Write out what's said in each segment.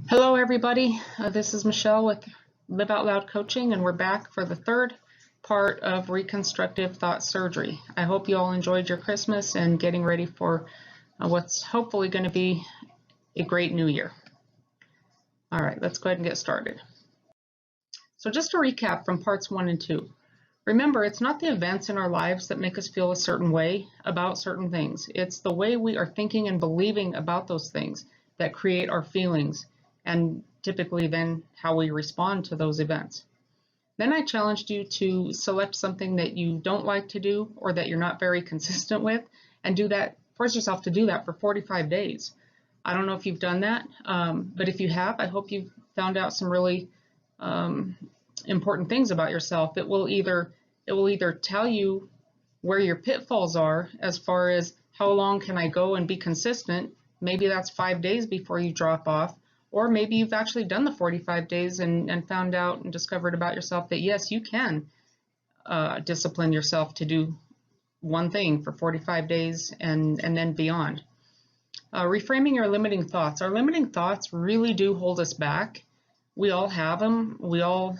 Hello, everybody. This is Michelle with Live Out Loud Coaching, and we're back for the third part of Reconstructive Thought Surgery. I hope you all enjoyed your Christmas and getting ready for what's hopefully going to be a great new year. All right, let's go ahead and get started. So just to recap from parts 1 and 2, remember, it's not the events in our lives that make us feel a certain way about certain things. It's the way we are thinking and believing about those things that create our feelings, and typically then how we respond to those events. Then I challenged you to select something that you don't like to do or that you're not very consistent with, and do that, force yourself to do that for 45 days. I don't know if you've done that, but if you have, I hope you've found out some really important things about yourself. It will either tell you where your pitfalls are as far as how long can I go and be consistent. Maybe that's 5 days before you drop off, or maybe you've actually done the 45 days and found out and discovered about yourself that yes, you can discipline yourself to do one thing for 45 days and then beyond. Reframing your limiting thoughts. Our limiting thoughts really do hold us back. We all have them. We all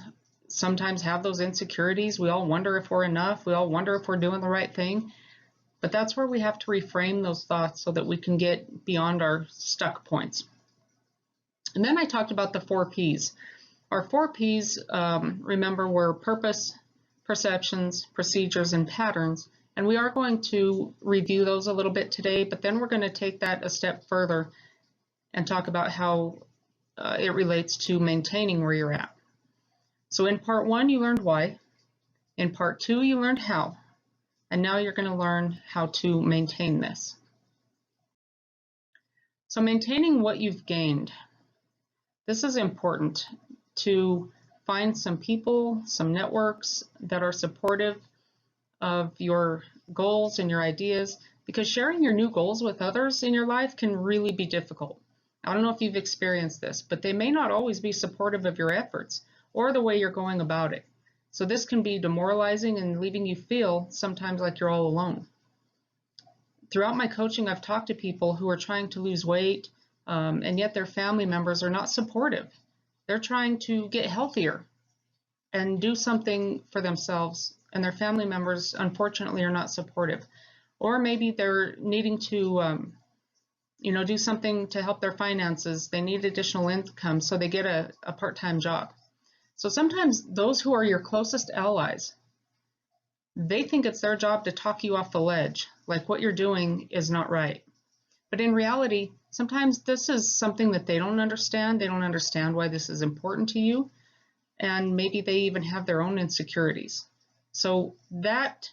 sometimes have those insecurities. We all wonder if we're enough. We all wonder if we're doing the right thing. But that's where we have to reframe those thoughts so that we can get beyond our stuck points. And then I talked about the 4 Ps. Our 4 Ps, remember, were purpose, perceptions, procedures, and patterns. And we are going to review those a little bit today, but then we're going to take that a step further and talk about how it relates to maintaining where you're at. So in part 1, you learned why. In part 2, you learned how. And now you're going to learn how to maintain this. So maintaining what you've gained. This is important, to find some people, some networks that are supportive of your goals and your ideas, because sharing your new goals with others in your life can really be difficult. I don't know if you've experienced this, but they may not always be supportive of your efforts or the way you're going about it. So this can be demoralizing and leaving you feel sometimes like you're all alone. Throughout my coaching, I've talked to people who are trying to lose weight, and yet their family members are not supportive. They're trying to get healthier and do something for themselves, and their family members, unfortunately, are not supportive. Or maybe they're needing to do something to help their finances. They need additional income, so they get a part-time job. So sometimes those who are your closest allies, they think it's their job to talk you off the ledge, like what you're doing is not right. But in reality, sometimes this is something that they don't understand. They don't understand why this is important to you, and maybe they even have their own insecurities. So that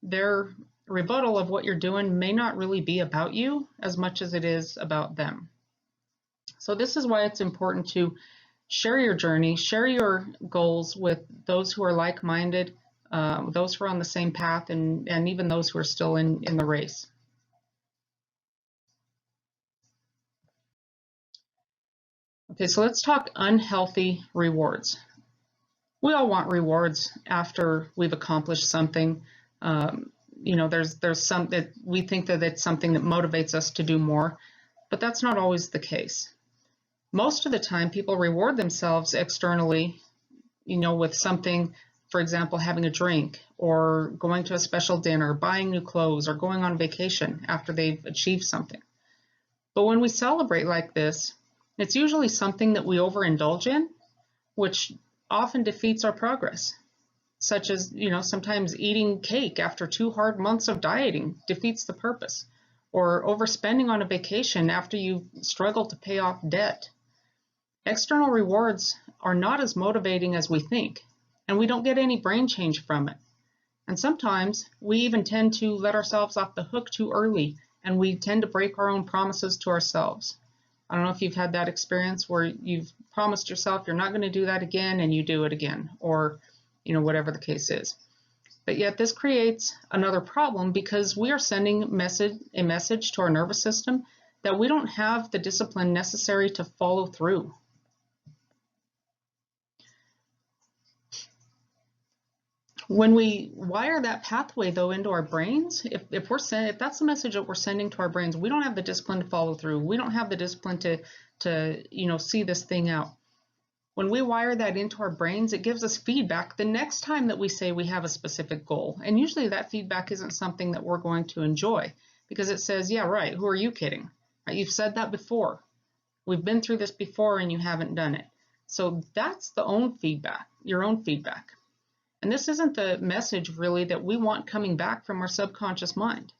their rebuttal of what you're doing may not really be about you as much as it is about them. So this is why it's important to share your journey, share your goals with those who are like-minded, those who are on the same path, and even those who are still in the race. Okay, so let's talk unhealthy rewards. We all want rewards after we've accomplished something. There's some that we think that it's something that motivates us to do more, but that's not always the case. Most of the time, people reward themselves externally, with something, for example, having a drink or going to a special dinner, buying new clothes, or going on vacation after they've achieved something. But when we celebrate like this, it's usually something that we overindulge in, which often defeats our progress, such as, sometimes eating cake after 2 hard months of dieting defeats the purpose, or overspending on a vacation after you've struggled to pay off debt. External rewards are not as motivating as we think, and we don't get any brain change from it. And sometimes we even tend to let ourselves off the hook too early, and we tend to break our own promises to ourselves. I don't know if you've had that experience where you've promised yourself you're not going to do that again, and you do it again, or whatever the case is. But yet this creates another problem, because we are sending a message to our nervous system that we don't have the discipline necessary to follow through. When we wire that pathway though into our brains, if that's the message that we're sending to our brains, we don't have the discipline to follow through. We don't have the discipline to see this thing out. When we wire that into our brains, it gives us feedback the next time that we say we have a specific goal. And usually that feedback isn't something that we're going to enjoy, because it says, yeah, right, who are you kidding? Right? You've said that before. We've been through this before and you haven't done it. So that's the own feedback, your own feedback. And this isn't the message really that we want coming back from our subconscious mind.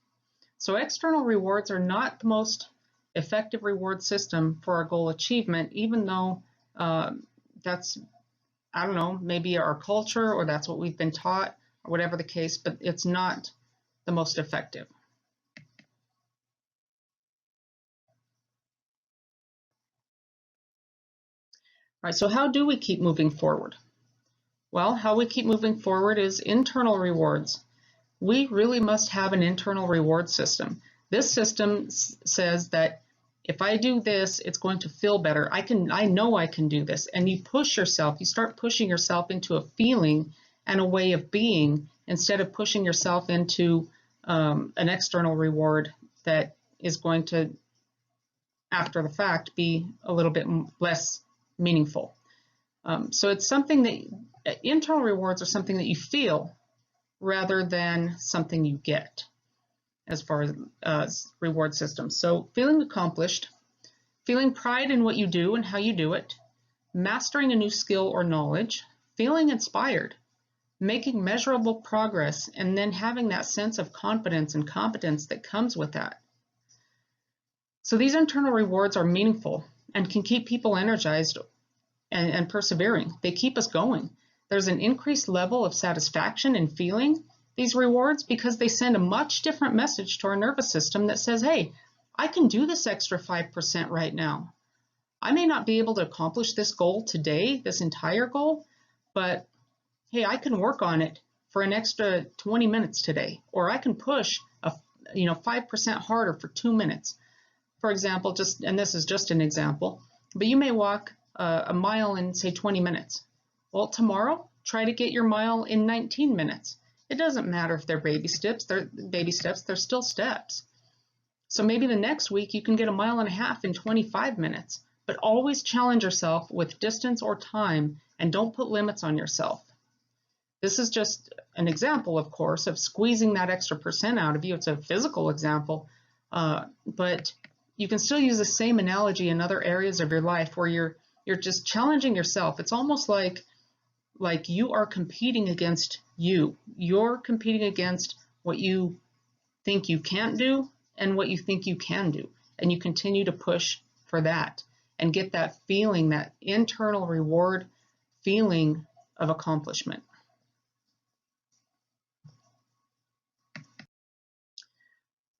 So external rewards are not the most effective reward system for our goal achievement, even though that's, I don't know, maybe our culture or that's what we've been taught or whatever the case, but it's not the most effective. All right, so how do we keep moving forward? Well, how we keep moving forward is internal rewards. We really must have an internal reward system. This system says that if I do this, it's going to feel better. I know I can do this. And you push yourself, you start pushing yourself into a feeling and a way of being instead of pushing yourself into an external reward that is going to, after the fact, be a little bit less meaningful. So it's something that internal rewards are something that you feel rather than something you get as far as reward systems. So feeling accomplished, feeling pride in what you do and how you do it, mastering a new skill or knowledge, feeling inspired, making measurable progress, and then having that sense of confidence and competence that comes with that. So these internal rewards are meaningful and can keep people energized and persevering. They keep us going. There's an increased level of satisfaction in feeling these rewards because they send a much different message to our nervous system that says, hey, I can do this extra 5% right now. I may not be able to accomplish this goal today, this entire goal, but hey, I can work on it for an extra 20 minutes today, or I can push 5% harder for 2 minutes. For example, and this is just an example, but you may walk a mile in, say, 20 minutes. Well, tomorrow, try to get your mile in 19 minutes. It doesn't matter if they're baby steps, they're still steps. So maybe the next week you can get a mile and a half in 25 minutes, but always challenge yourself with distance or time and don't put limits on yourself. This is just an example, of course, of squeezing that extra percent out of you. It's a physical example, but you can still use the same analogy in other areas of your life where you're just challenging yourself. It's almost like you are competing against you. You're competing against what you think you can't do and what you think you can do. And you continue to push for that and get that feeling, that internal reward feeling of accomplishment.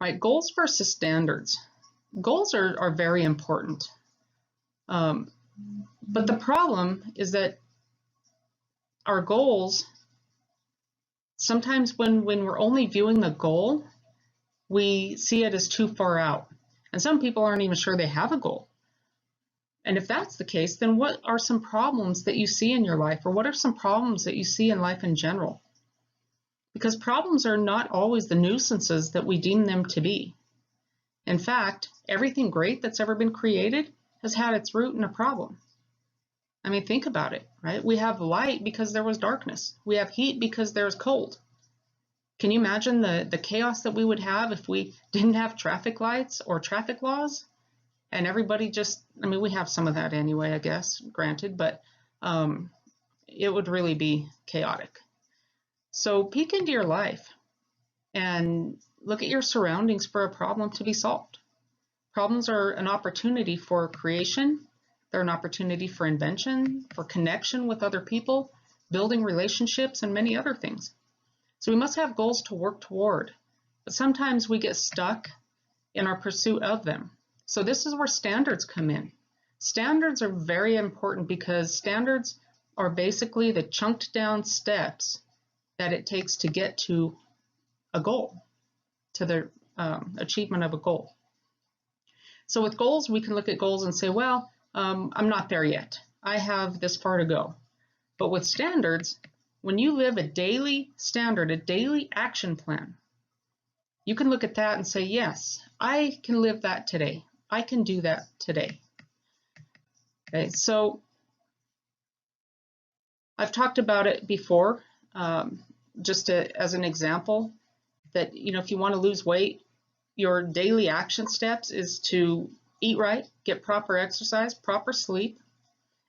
All right, goals versus standards. Goals are very important. But the problem is that our goals, sometimes when we're only viewing the goal, we see it as too far out. And some people aren't even sure they have a goal. And if that's the case, then what are some problems that you see in your life, or what are some problems that you see in life in general? Because problems are not always the nuisances that we deem them to be. In fact, everything great that's ever been created has had its root in a problem. I mean, think about it, right? We have light because there was darkness. We have heat because there's cold. Can you imagine the chaos that we would have if we didn't have traffic lights or traffic laws? And everybody just, I mean, we have some of that anyway, I guess, granted, but it would really be chaotic. So peek into your life and look at your surroundings for a problem to be solved. Problems are an opportunity for creation. They're an opportunity for invention, for connection with other people, building relationships, and many other things. So we must have goals to work toward, but sometimes we get stuck in our pursuit of them. So this is where standards come in. Standards are very important because standards are basically the chunked down steps that it takes to get to a goal, to the achievement of a goal. So with goals, we can look at goals and say, well, I'm not there yet. I have this far to go. But with standards, when you live a daily standard, a daily action plan, you can look at that and say, yes, I can live that today. I can do that today. Okay, so I've talked about it before, just as an example, that if you want to lose weight, your daily action steps is to eat right, get proper exercise, proper sleep.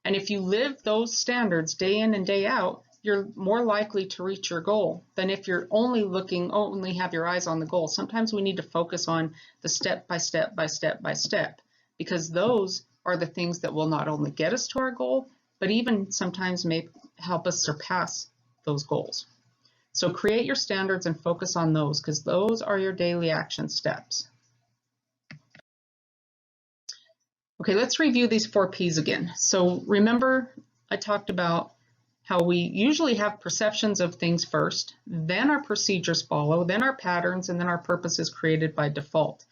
And if you live those standards day in and day out, you're more likely to reach your goal than if you're only have your eyes on the goal. Sometimes we need to focus on the step by step by step by step, because those are the things that will not only get us to our goal, but even sometimes may help us surpass those goals. So create your standards and focus on those, because those are your daily action steps. Okay, let's review these 4 P's again. So remember, I talked about how we usually have perceptions of things first, then our procedures follow, then our patterns, and then our purpose is created by default.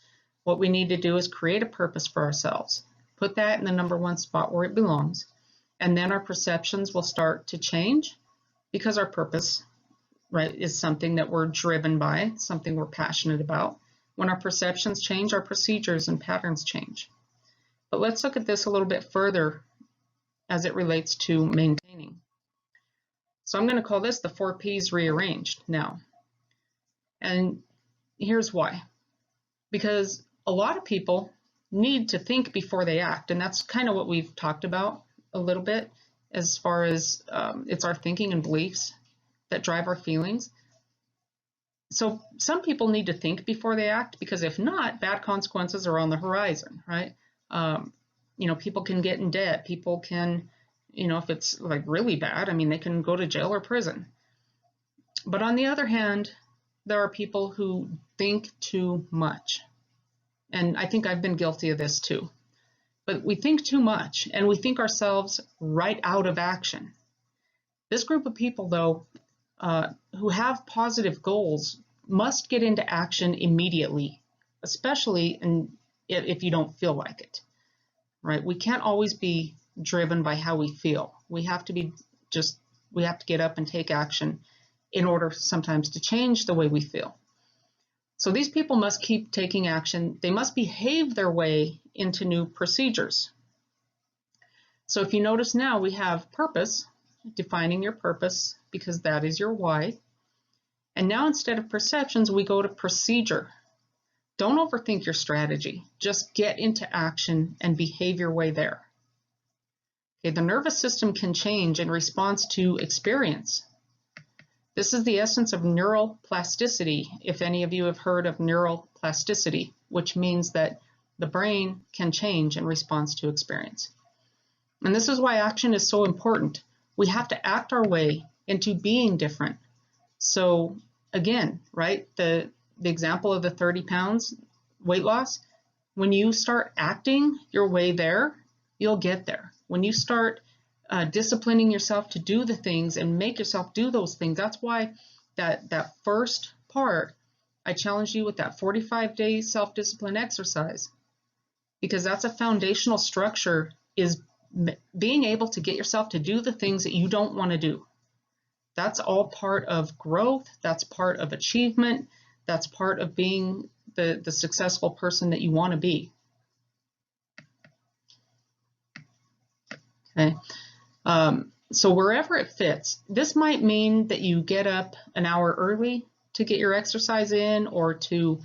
What we need to do is create a purpose for ourselves. Put that in the number 1 spot where it belongs, and then our perceptions will start to change because our purpose, right, is something that we're driven by, something we're passionate about. When our perceptions change, our procedures and patterns change. But let's look at this a little bit further as it relates to maintaining. So I'm going to call this the 4 P's rearranged now. And here's why. Because a lot of people need to think before they act, and that's kind of what we've talked about a little bit as far as it's our thinking and beliefs that drive our feelings. So some people need to think before they act, because if not, bad consequences are on the horizon, right? People can get in debt. People can, if it's like really bad, they can go to jail or prison. But on the other hand, there are people who think too much. And I think I've been guilty of this too. But we think too much, and we think ourselves right out of action. This group of people, though, who have positive goals must get into action immediately, especially if you don't feel like it, right? We can't always be driven by how we feel. We have to get up and take action in order sometimes to change the way we feel. So these people must keep taking action. They must behave their way into new procedures. So if you notice now, we have purpose, defining your purpose, because that is your why. And now instead of perceptions, we go to procedure. Don't overthink your strategy. Just get into action and behave your way there. Okay, the nervous system can change in response to experience. This is the essence of neural plasticity, if any of you have heard of neural plasticity, which means that the brain can change in response to experience. And this is why action is so important. We have to act our way into being different. So again, right, the example of the 30 pounds weight loss, when you start acting your way there, you'll get there. When you start disciplining yourself to do the things and make yourself do those things, that's why that first part, I challenged you with that 45-day self-discipline exercise, because that's a foundational structure, is being able to get yourself to do the things that you don't want to do. That's all part of growth. That's part of achievement. That's part of being the successful person that you want to be. Okay. So wherever it fits, this might mean that you get up an hour early to get your exercise in, or to,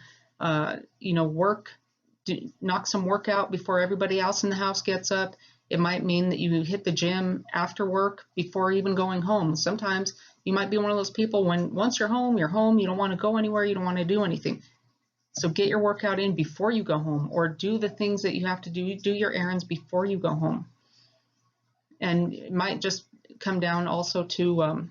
knock some work out before everybody else in the house gets up. It might mean that you hit the gym after work before even going home. Sometimes you might be one of those people once you're home, you don't want to go anywhere, you don't want to do anything. So get your workout in before you go home, or do the things that you have to do your errands before you go home. And it might just come down also to,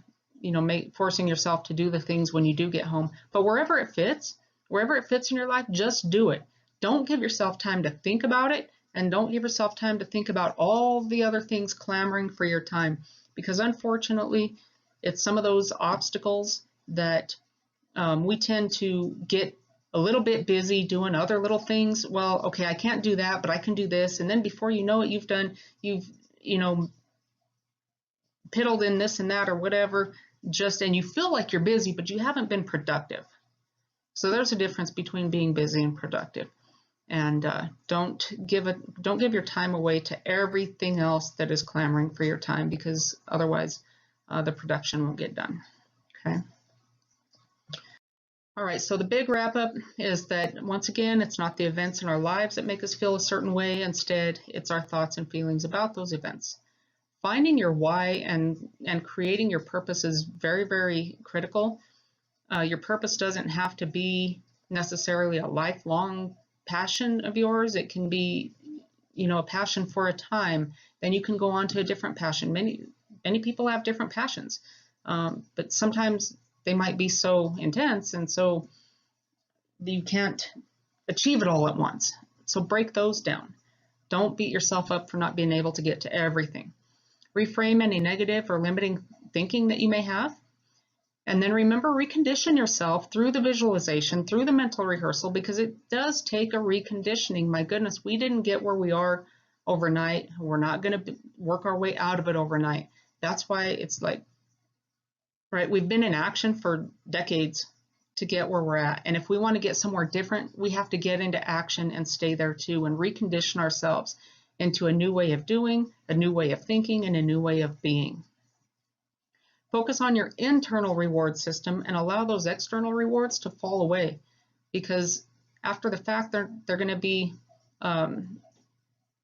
forcing yourself to do the things when you do get home. But wherever it fits in your life, just do it. Don't give yourself time to think about it, and don't give yourself time to think about all the other things clamoring for your time, because unfortunately, it's some of those obstacles that we tend to get a little bit busy doing other little things. Well, okay, I can't do that, but I can do this. And then before you know it, you've piddled in this and that or whatever, and you feel like you're busy, but you haven't been productive. So there's a difference between being busy and productive. And don't give your time away to everything else that is clamoring for your time, because otherwise the production won't get done. Okay. All right, so the big wrap up is that, once again, it's not the events in our lives that make us feel a certain way. Instead, it's our thoughts and feelings about those events. Finding your why and creating your purpose is very, very critical. Your purpose doesn't have to be necessarily a lifelong passion of yours. It can be, a passion for a time. Then you can go on to a different passion. Many people have different passions, but sometimes they might be so intense and so you can't achieve it all at once. So break those down. Don't beat yourself up for not being able to get to everything. Reframe any negative or limiting thinking that you may have. And then remember, recondition yourself through the visualization, through the mental rehearsal, because it does take a reconditioning. My goodness, we didn't get where we are overnight. We're not going to work our way out of it overnight. That's why it's like, right, we've been in action for decades to get where we're at. And if we want to get somewhere different, we have to get into action and stay there too, and recondition ourselves into a new way of doing, a new way of thinking, and a new way of being. Focus on your internal reward system and allow those external rewards to fall away, because after the fact, they're going to be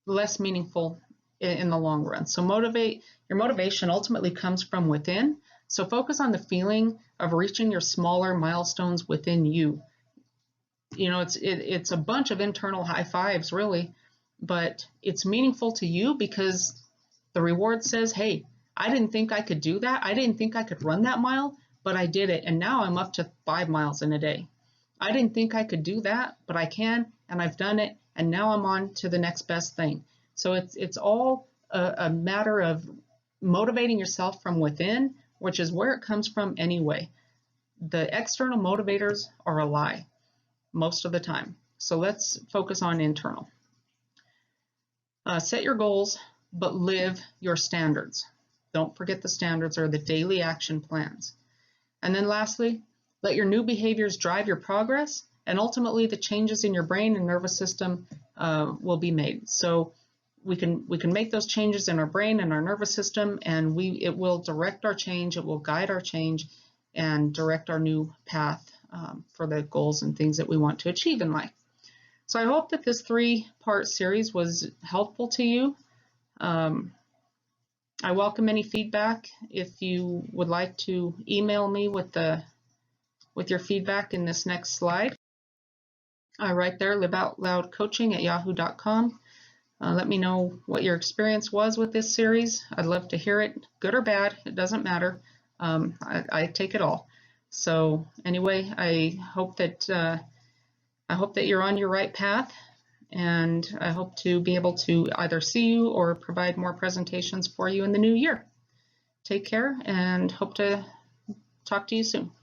less meaningful in the long run. So your motivation ultimately comes from within. So focus on the feeling of reaching your smaller milestones within you. It's a bunch of internal high fives, really, but it's meaningful to you because the reward says, hey, I didn't think I could do that. I didn't think I could run that mile, but I did it. And now I'm up to 5 miles in a day. I didn't think I could do that, but I can, and I've done it. And now I'm on to the next best thing. So it's all a matter of motivating yourself from within, which is where it comes from anyway. The external motivators are a lie most of the time. So let's focus on internal. Set your goals, but live your standards. Don't forget the standards or the daily action plans. And then lastly, let your new behaviors drive your progress, and ultimately the changes in your brain and nervous system will be made. So we can make those changes in our brain and our nervous system, and it will direct our change, it will guide our change, and direct our new path for the goals and things that we want to achieve in life. So I hope that this 3-part series was helpful to you. I welcome any feedback. If you would like to email me with your feedback in this next slide, right there, liveoutloudcoaching@yahoo.com. Let me know what your experience was with this series. I'd love to hear it, good or bad. It doesn't matter. I take it all. So anyway, I hope that you're on your right path, and I hope to be able to either see you or provide more presentations for you in the new year. Take care, and hope to talk to you soon.